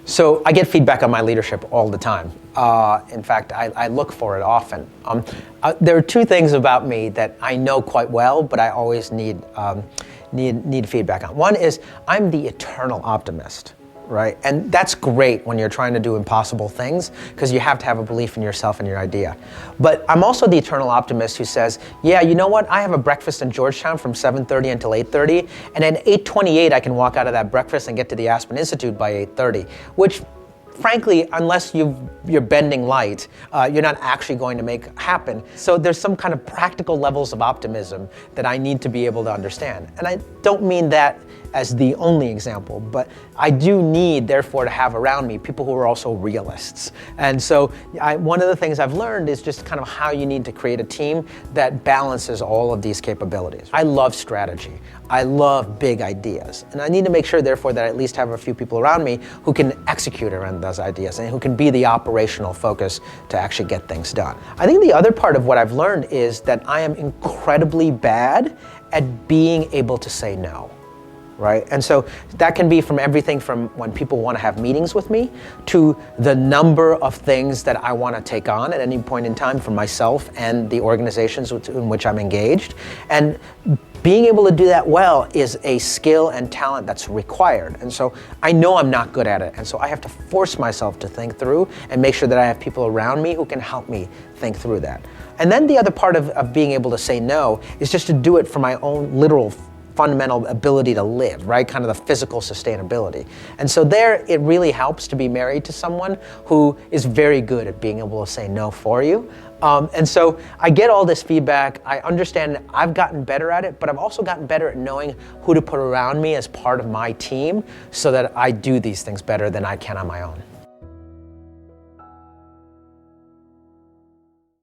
So I get feedback on my leadership all the time. In fact, I look for it often. There are two things about me that I know quite well, but I always need feedback on. One is I'm the eternal optimist, right? And that's great when you're trying to do impossible things, because you have to have a belief in yourself and your idea. But I'm also the eternal optimist who says, yeah, you know what? I have a breakfast in Georgetown from 7:30 until 8:30, and at 8:28 I can walk out of that breakfast and get to the Aspen Institute by 8:30, which frankly, unless you're bending light, you're not actually going to make happen. So there's some kind of practical levels of optimism that I need to be able to understand. And I don't mean that as the only example, but I do need, therefore, to have around me people who are also realists. And so one of the things I've learned is just kind of how you need to create a team that balances all of these capabilities. I love strategy. I love big ideas. And I need to make sure, therefore, that I at least have a few people around me who can execute around those ideas and who can be the operational focus to actually get things done. I think the other part of what I've learned is that I am incredibly bad at being able to say no. Right? And so that can be from everything from when people want to have meetings with me to the number of things that I want to take on at any point in time for myself and the organizations in which I'm engaged. And being able to do that well is a skill and talent that's required. And so I know I'm not good at it. And so I have to force myself to think through and make sure that I have people around me who can help me think through that. And then the other part of being able to say no is just to do it for my own literal fundamental ability to live, right? Kind of the physical sustainability. And so there, it really helps to be married to someone who is very good at being able to say no for you. And so I get all this feedback. I understand I've gotten better at it, but I've also gotten better at knowing who to put around me as part of my team so that I do these things better than I can on my own.